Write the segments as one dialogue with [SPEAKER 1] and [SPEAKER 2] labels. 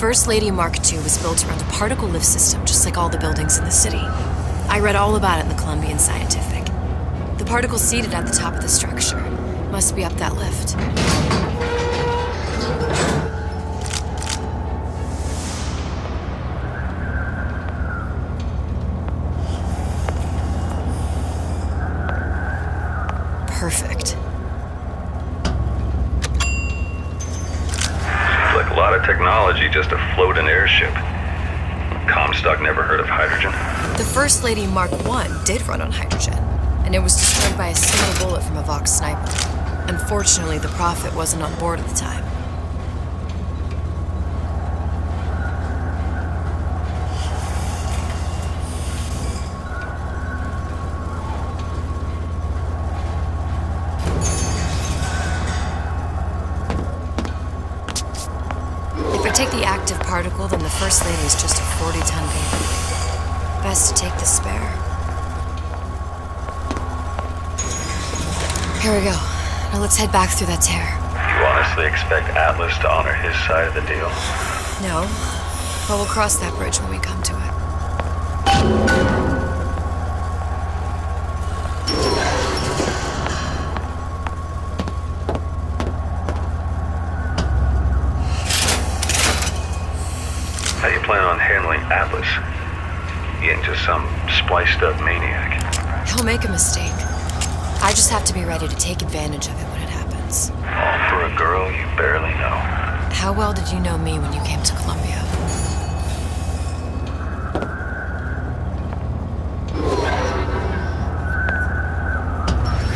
[SPEAKER 1] First Lady Mark II was built around a particle lift system, just like all the buildings in the city. I read all about it in the Columbian Scientific. The particles seated at the top of the structure must be up that lift. Perfect.
[SPEAKER 2] Seems like a lot of technology just to float an airship. Comstock never heard of hydrogen.
[SPEAKER 1] The First Lady Mark I did run on hydrogen, and it was destroyed by a single bullet from a Vox sniper. Unfortunately, the Prophet wasn't on board at the time. If I take the active particle, then the First Lady is just a 40-ton baby. Best to take the spare. Here we go. Now let's head back through that tear.
[SPEAKER 2] You honestly expect Atlas to honor his side of the deal?
[SPEAKER 1] No, but we'll cross that bridge when we come to it.
[SPEAKER 2] How do you plan on handling Atlas? He ain't just some spliced-up maniac.
[SPEAKER 1] He'll make a mistake. I just have to be ready to take advantage of it when it happens.
[SPEAKER 2] All for a girl you barely know.
[SPEAKER 1] How well did you know me when you came to Columbia?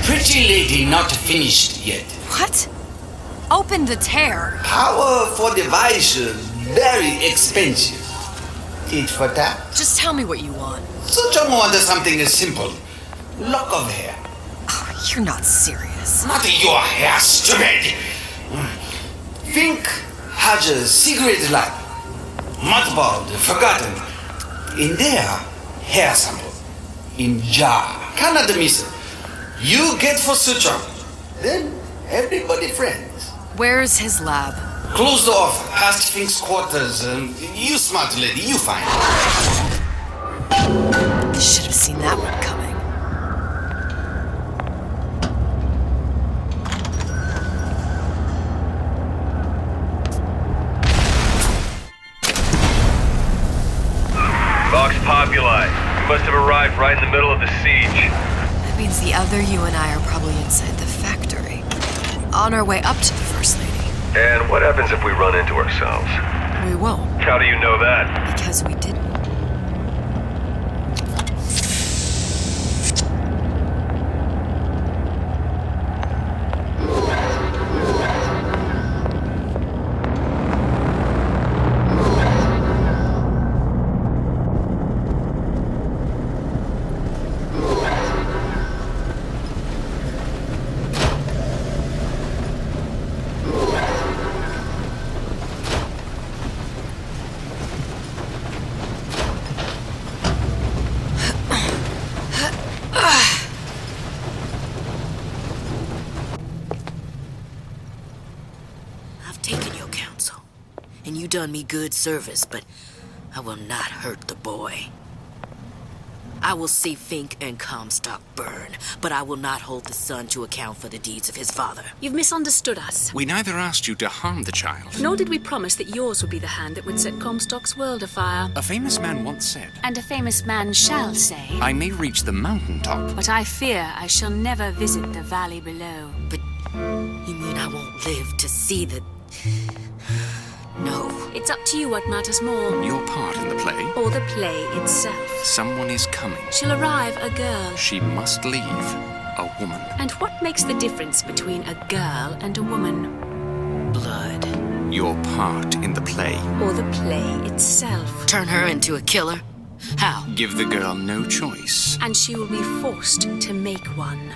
[SPEAKER 3] Pretty lady not finished yet.
[SPEAKER 1] What? Open the tear.
[SPEAKER 3] Power for device very expensive. Tit for tat.
[SPEAKER 1] Just tell me what you want.
[SPEAKER 3] Such a want something simple. Lock of hair.
[SPEAKER 1] Oh, you're not serious.
[SPEAKER 3] Not your hair, stupid. Think has a cigarette light. Mothballed, forgotten. In there, hair sample. In jar. Cannot miss. You get for suture. Then everybody friends.
[SPEAKER 1] Where's his lab?
[SPEAKER 3] Closed off, past Fink's quarters. You smart lady, you find.
[SPEAKER 1] Should have seen that one coming.
[SPEAKER 2] Vox Populi. We must have arrived right in the middle of the siege.
[SPEAKER 1] That means the other you and I are probably inside the factory. On our way up to the First Lady.
[SPEAKER 2] And what happens if we run into ourselves?
[SPEAKER 1] We won't,
[SPEAKER 2] How do you know that?
[SPEAKER 1] because we didn't.
[SPEAKER 4] And you done me good service, but I will not hurt the boy. I will see Fink and Comstock burn, but I will not hold the son to account for the deeds of his father.
[SPEAKER 5] You've misunderstood us.
[SPEAKER 6] We neither asked you to harm the child.
[SPEAKER 5] Nor did we promise that yours would be the hand that would set Comstock's world afire.
[SPEAKER 6] A famous man once said,
[SPEAKER 5] And a famous man shall say,
[SPEAKER 6] I may reach the mountaintop.
[SPEAKER 5] but I fear I shall never visit the valley below.
[SPEAKER 4] But you mean I won't live to see the... No.
[SPEAKER 5] It's up to you what matters more.
[SPEAKER 6] Your part in the play?
[SPEAKER 5] Or the play itself.
[SPEAKER 6] Someone is coming.
[SPEAKER 5] She'll arrive a girl.
[SPEAKER 6] She must leave. A woman.
[SPEAKER 5] And what makes the difference between a girl and a woman?
[SPEAKER 4] Blood.
[SPEAKER 6] Your part in the play.
[SPEAKER 5] Or the play itself.
[SPEAKER 4] Turn her into a killer? How?
[SPEAKER 6] Give the girl no choice.
[SPEAKER 5] And she will be forced to make one.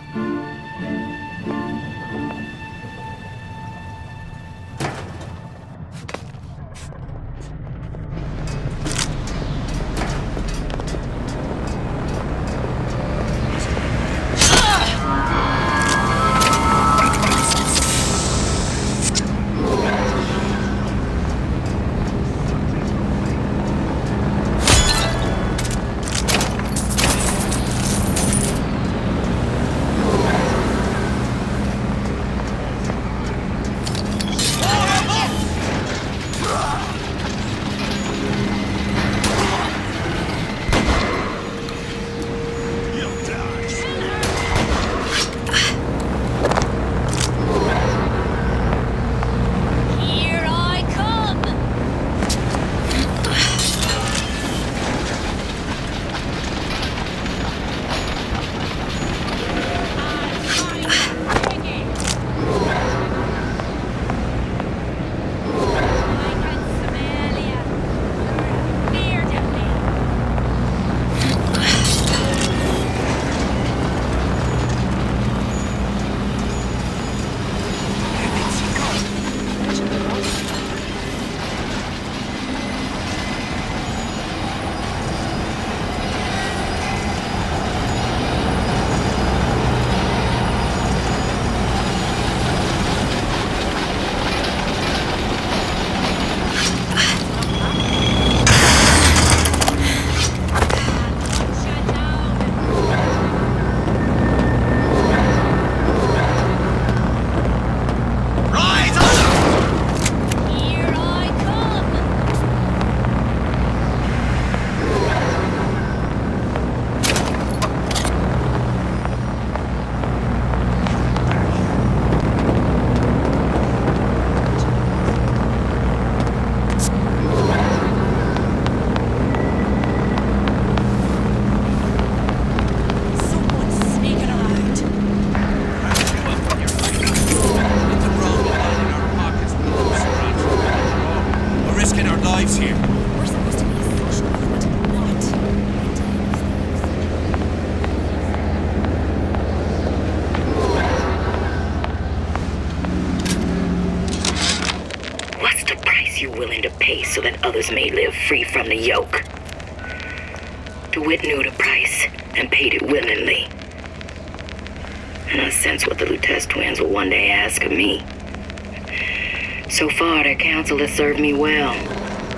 [SPEAKER 4] pace so that others may live free from the yoke. DeWitt knew the price and paid it willingly. And I sense what the Lutece twins will one day ask of me. So far, their counsel has served me well.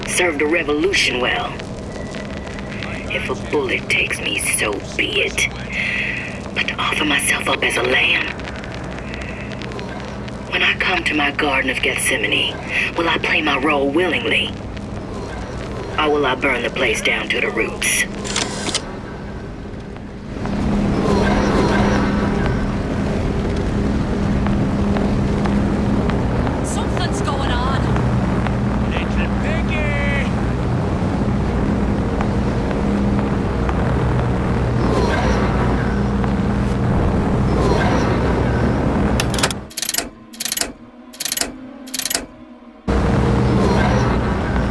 [SPEAKER 4] Served the revolution well. If a bullet takes me, so be it. But to offer myself up as a lamb? When I come to my Garden of Gethsemane, will I play my role willingly? Or will I burn the place down to the roots?
[SPEAKER 5] Something's going on.
[SPEAKER 7] Little piggy!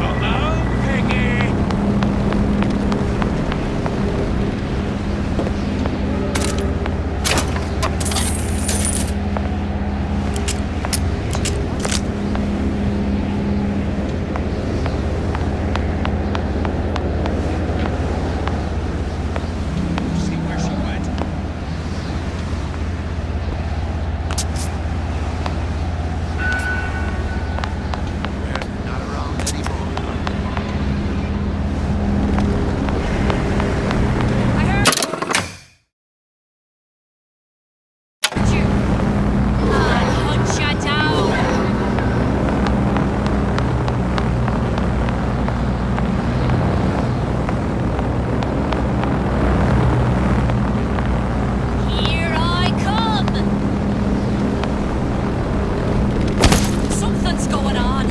[SPEAKER 7] Hello, piggy! See where she went. Not around anymore.
[SPEAKER 5] I heard you. I'll hunt you down. Here I come. Something's going on.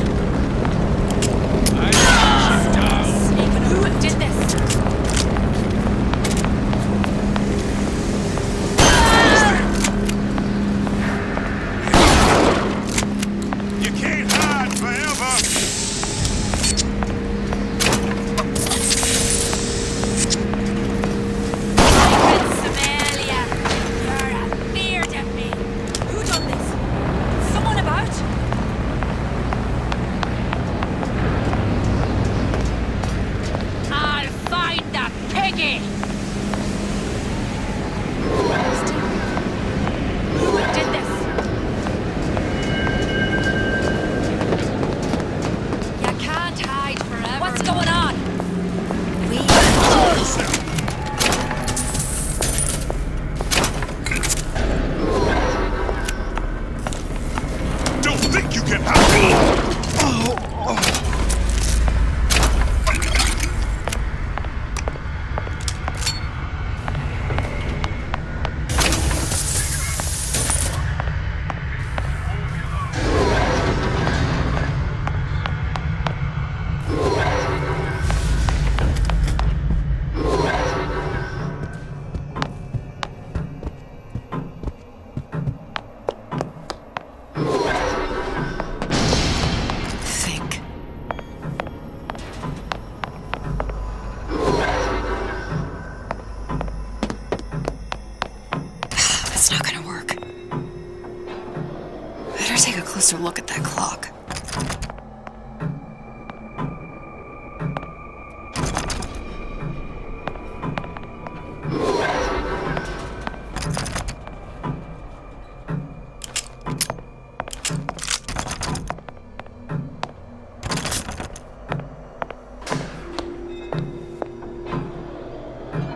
[SPEAKER 7] I shut you down.
[SPEAKER 5] Snake, who did this?
[SPEAKER 7] You can't hide forever.
[SPEAKER 5] Somalia, you're afeard of me. Who done this? Someone about? I'll find the piggy. Who did this? You can't hide forever. What's going on?
[SPEAKER 7] Don't think you can hide.
[SPEAKER 1] Think. It's not gonna work. Better take a closer look at that clock.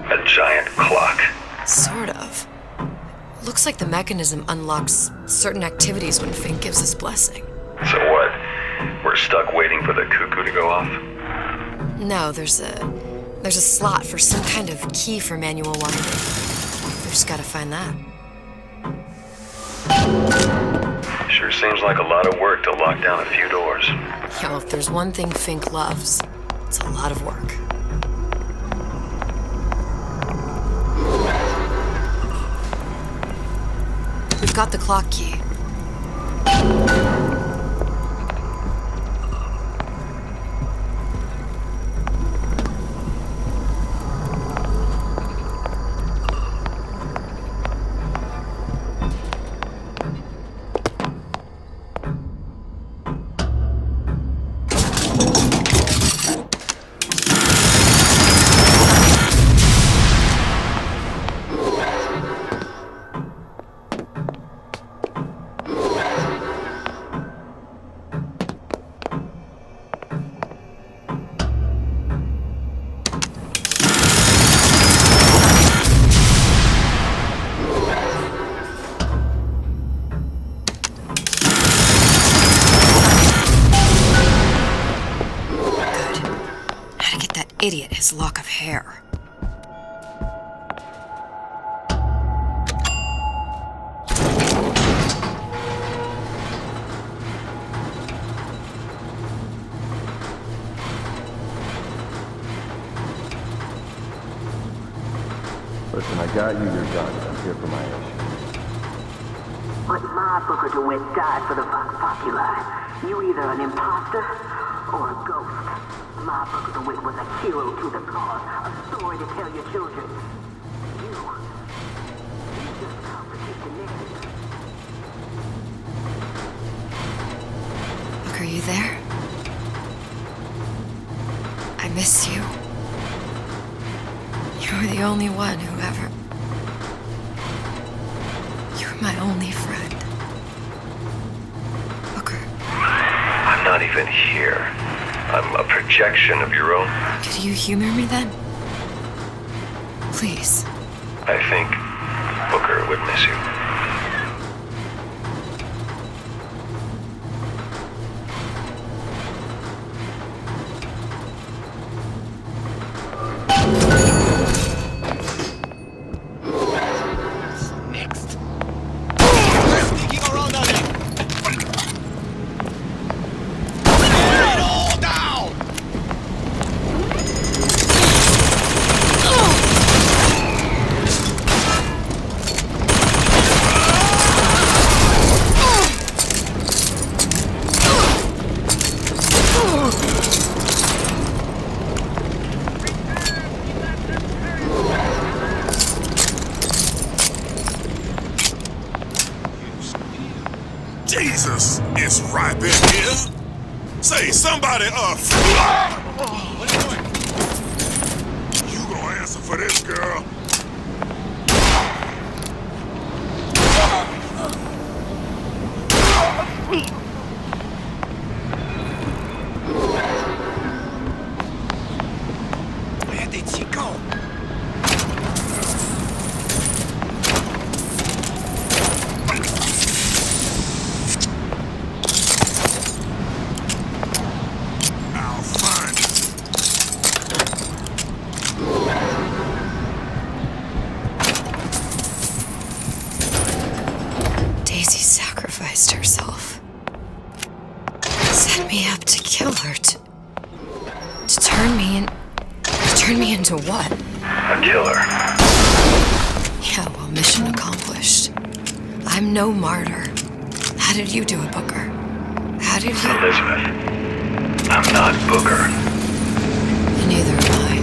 [SPEAKER 2] A giant clock.
[SPEAKER 1] Sort of. Looks like the mechanism unlocks certain activities when Fink gives his blessing.
[SPEAKER 2] So what? We're stuck waiting for the cuckoo to go off?
[SPEAKER 1] No, there's a slot for some kind of key for manual winding. We just gotta find that.
[SPEAKER 2] Sure seems like a lot of work to lock down a few doors.
[SPEAKER 1] Yo, if there's one thing Fink loves, it's a lot of work. We've got the clock key. idiot his lock of hair.
[SPEAKER 8] Listen, I got you your gun. I'm here for my issue.
[SPEAKER 9] But my Booker DeWitt died for the Vox Populi. You either an imposter or a ghost. My Booker DeWitt was a hero to the cause, a story to tell your children. You just complicate the narrative.
[SPEAKER 1] Look, are you there? I miss you. You're the only one who ever... You're my only friend. Booker.
[SPEAKER 2] I'm not even here. I'm a projection of your own.
[SPEAKER 1] Could you humor me then? Please.
[SPEAKER 2] I think Booker would miss you.
[SPEAKER 7] Jesus, it's right in here. Say, somebody what are you doing? You gonna answer for this, girl. Where did she go?
[SPEAKER 1] Herself. Set me up to kill her, to turn me into what?
[SPEAKER 2] A killer.
[SPEAKER 1] Yeah, well, mission accomplished. I'm no martyr. How did you do it, Booker? How did you...
[SPEAKER 2] Elizabeth, I'm not Booker.
[SPEAKER 1] And neither am I.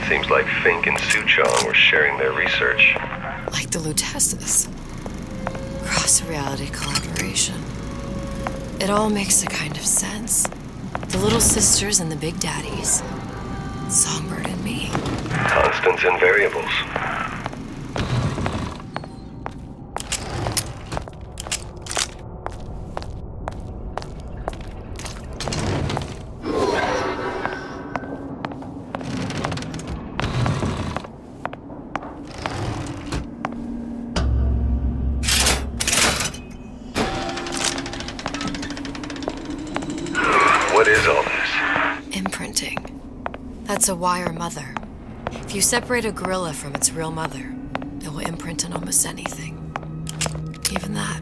[SPEAKER 2] Seems like Fink and Suchong were sharing their research.
[SPEAKER 1] Like the Lutesses. Cross-reality collaboration. It all makes a kind of sense. The little sisters and the big daddies. Songbird and me.
[SPEAKER 2] Constants and variables. What is all this?
[SPEAKER 1] Imprinting. That's a wire mother. If you separate a gorilla from its real mother, it will imprint on almost anything. Even that.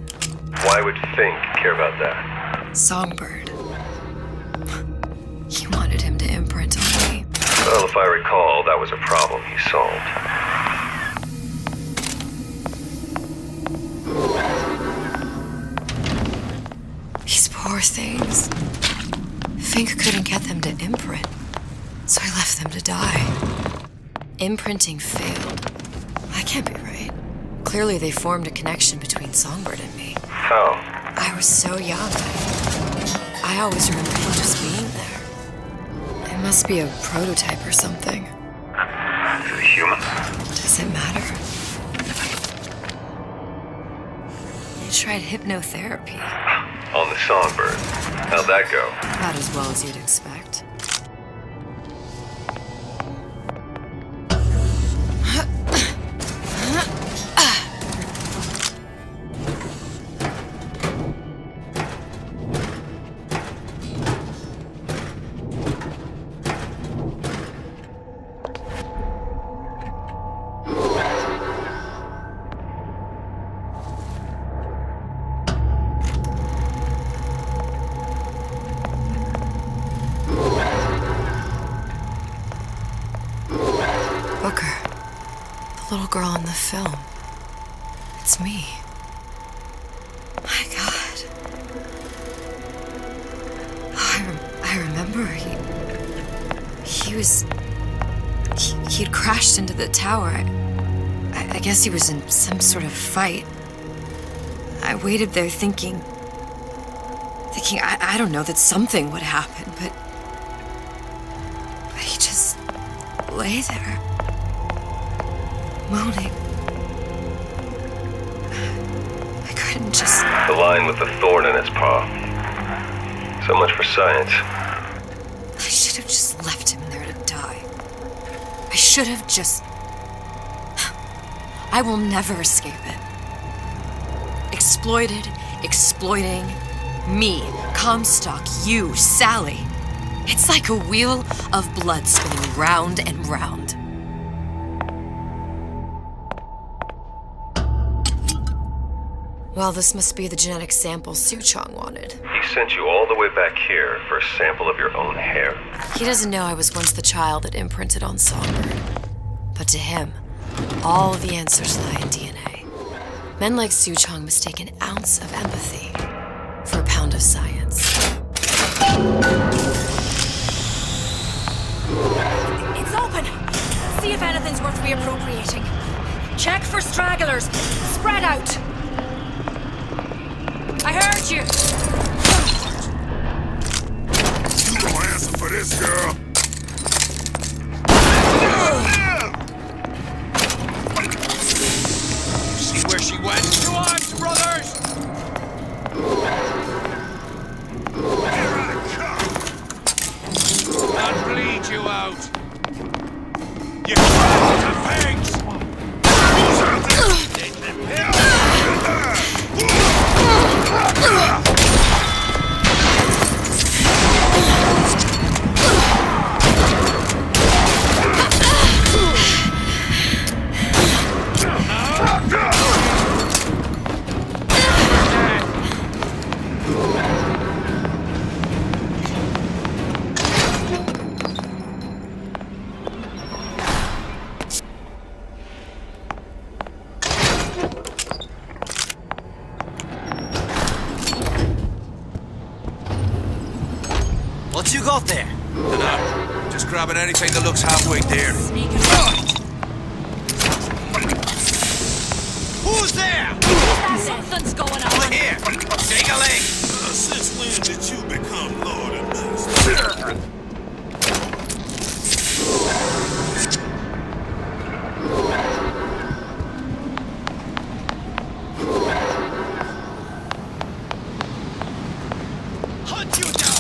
[SPEAKER 2] Why would Fink care about that?
[SPEAKER 1] Songbird. He wanted him to imprint on me.
[SPEAKER 2] Well, if I recall, that was a problem he solved.
[SPEAKER 1] Poor things. Fink couldn't get them to imprint, so I left them to die. Imprinting failed. That can't be right. Clearly they formed a connection between Songbird and me.
[SPEAKER 2] How?
[SPEAKER 1] I was so young. I always remember him just being there. It must be a prototype or something.
[SPEAKER 2] Is it a human?
[SPEAKER 1] Does it matter? You tried hypnotherapy.
[SPEAKER 2] On the Songbird. How'd that go?
[SPEAKER 1] About as well as you'd expect. Booker, the little girl in the film. It's me. My God. Oh, I remember he'd crashed into the tower. I guess he was in some sort of fight. I waited there thinking I don't know, that something would happen, but he just lay there. Moaning. I couldn't just...
[SPEAKER 2] The lion with the thorn in its paw. So much for science.
[SPEAKER 1] I should have just left him there to die. I should have just... I will never escape it. Exploited, exploiting, me, Comstock, you, Sally. It's like a wheel of blood spinning round and round. Well, this must be the genetic sample Suchong wanted.
[SPEAKER 2] He sent you all the way back here for a sample of your own hair.
[SPEAKER 1] He doesn't know I was once the child that imprinted on Songbird. But to him, all the answers lie in DNA. Men like Suchong mistake an ounce of empathy for a pound of science.
[SPEAKER 5] It's open! See if anything's worth reappropriating. Check for stragglers. Spread out. I heard you.
[SPEAKER 7] You gonna answer for this, girl?
[SPEAKER 10] See where she went? To arms, brothers!
[SPEAKER 7] Here I come!
[SPEAKER 10] I'll bleed you out. You cracked the pigs!
[SPEAKER 7] Who's out there?
[SPEAKER 10] Little pig!
[SPEAKER 3] What you got there?
[SPEAKER 10] Dunno. Just grabbing anything that looks halfway there. Who's there?
[SPEAKER 5] Something's going on.
[SPEAKER 10] Over here. Take a leg.
[SPEAKER 7] Since when did you become Lord and Master?
[SPEAKER 10] Hunt you down.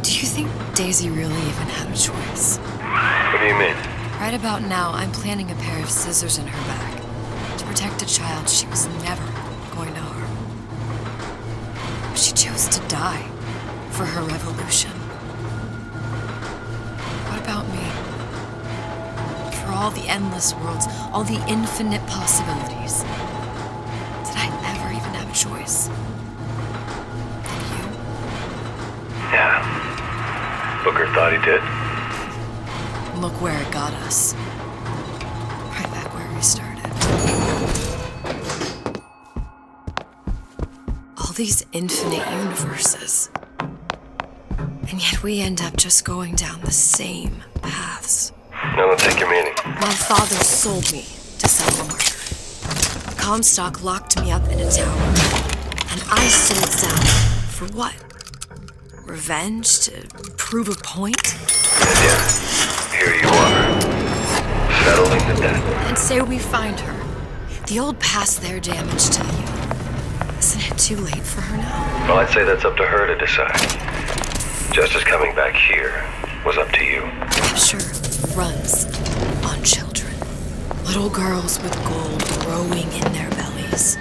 [SPEAKER 1] Do you think Daisy really even had a choice?
[SPEAKER 2] What do you mean?
[SPEAKER 1] Right about now, I'm planting a pair of scissors in her back to protect a child she was never going to harm. She chose to die for her revolution. What about me? all the endless worlds, all the infinite possibilities. Did I ever even have a choice? Did you?
[SPEAKER 2] Yeah. Booker thought he did.
[SPEAKER 1] Look where it got us. Right back where we started. All these infinite universes. And yet we end up just going down the same paths.
[SPEAKER 2] No, don't take your meaning.
[SPEAKER 1] My father sold me to sell a marker. Comstock locked me up in a tower. And I sold Sal for what? Revenge? To prove a point?
[SPEAKER 2] And yeah, here you are. Settling the debt.
[SPEAKER 1] And say we find her. The old past there damaged to you. Isn't it too late for her now?
[SPEAKER 2] Well, I'd say that's up to her to decide. Justice coming back here was up to you.
[SPEAKER 1] Capture runs on children. Little girls with gold growing in their bellies.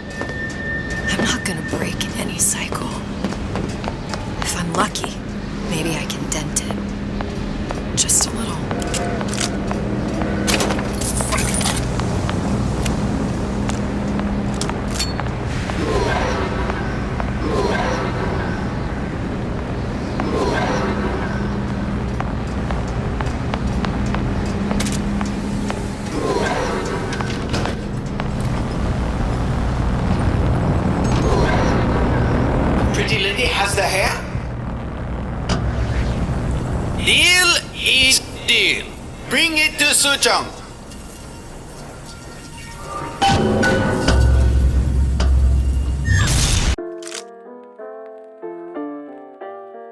[SPEAKER 1] I'm not gonna break any cycle. If I'm lucky, maybe I can dent it. Just a little.
[SPEAKER 3] Pretty lady has the hair? Deal is deal. Bring it to Suchong.